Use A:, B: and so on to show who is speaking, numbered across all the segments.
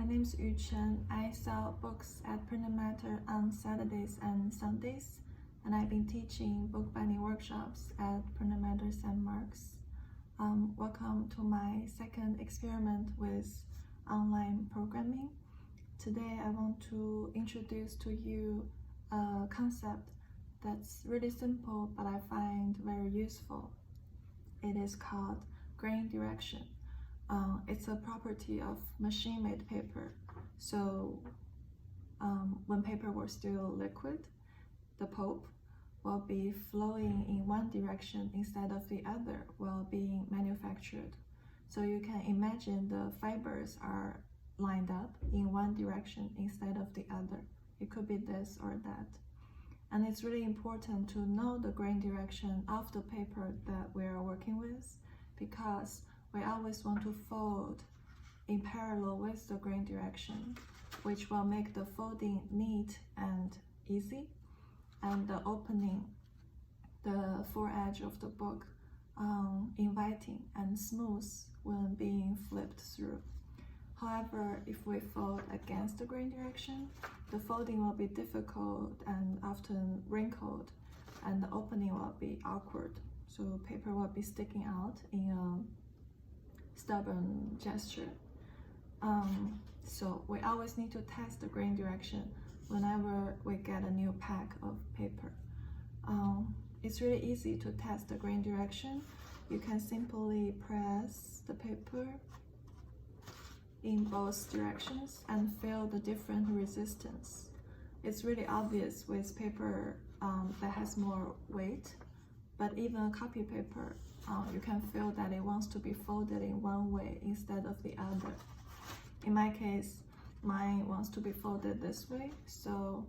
A: name is Yuchen. I sell books at Printed Matter on Saturdays and Sundays, and I've been teaching bookbinding workshops at Printed Matter St. Mark's. Welcome to my second experiment with online programming. Today I want to introduce to you a concept that's really simple but I find very useful. It is called grain direction. It's a property of machine-made paper. So when paper was still liquid, the pulp will be flowing in one direction instead of the other while being manufactured. So you can imagine the fibers are lined up in one direction instead of the other. It could be this or that. And it's really important to know the grain direction of the paper that we are working with, because we always want to fold in parallel with the grain direction, which will make the folding neat and easy, and the opening, the foredge of the book, inviting and smooth when being flipped through. However, if we fold against the grain direction, the folding will be difficult and often wrinkled, and the opening will be awkward. So paper will be sticking out in a stubborn gesture. So we always need to test the grain direction whenever we get a new pack of paper. It's really easy to test the grain direction. You can simply press the paper in both directions and feel the different resistance. It's really obvious with paper that has more weight, but even a copy paper, you can feel that it wants to be folded in one way instead of the other. In my case, mine wants to be folded this way, so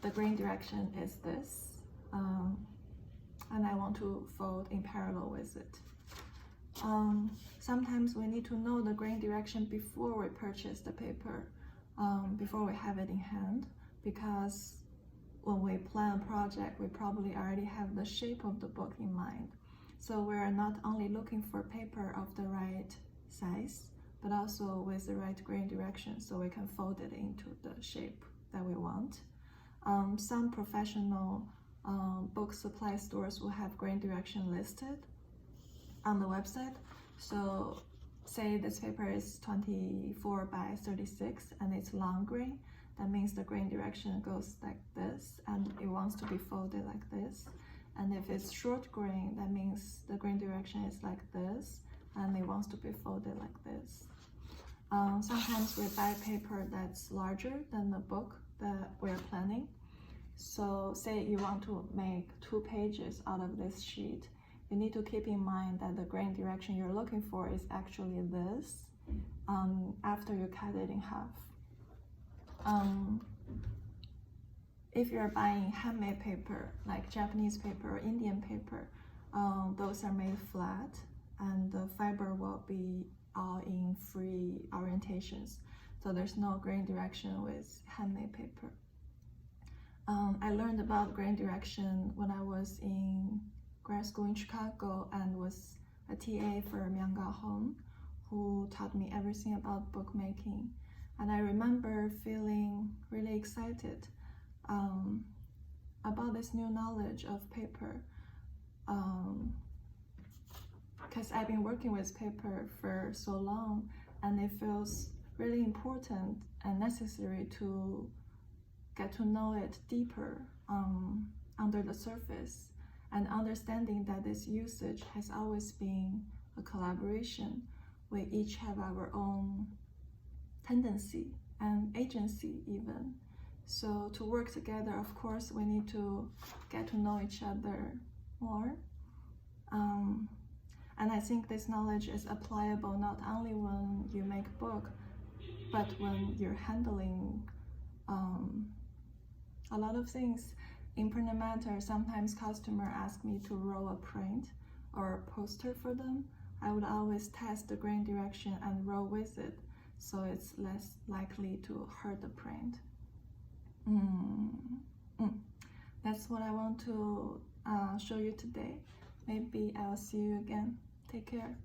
A: the grain direction is this, and I want to fold in parallel with it. Sometimes we need to know the grain direction before we purchase the paper, before we have it in hand, because when we plan a project, we probably already have the shape of the book in mind. So we're not only looking for paper of the right size, but also with the right grain direction, so we can fold it into the shape that we want. Some professional book supply stores will have grain direction listed on the website. So say this paper is 24 by 36 and it's long grain. That means the grain direction goes like this and it wants to be folded like this. And if it's short grain, that means the grain direction is like this and it wants to be folded like this. Sometimes we buy paper that's larger than the book that we're planning. So say you want to make 2 pages out of this sheet. You need to keep in mind that the grain direction you're looking for is actually this after you cut it in half. If you're buying handmade paper, like Japanese paper or Indian paper, those are made flat and the fiber will be all in free orientations. So there's no grain direction with handmade paper. I learned about grain direction when I was in grad school in Chicago and was a TA for Myung-ga Hong, who taught me everything about bookmaking. And I remember feeling really excited about this new knowledge of paper, because I've been working with paper for so long, and it feels really important and necessary to get to know it deeper under the surface, and understanding that this usage has always been a collaboration. We each have our own tendency and agency even. So to work together, of course, we need to get to know each other more. And I think this knowledge is applicable not only when you make a book, but when you're handling a lot of things. In Printed Matter, sometimes customers ask me to roll a print or a poster for them. I would always test the grain direction and roll with it, so it's less likely to hurt the print. That's what I want to show you today. Maybe I'll see you again. Take care.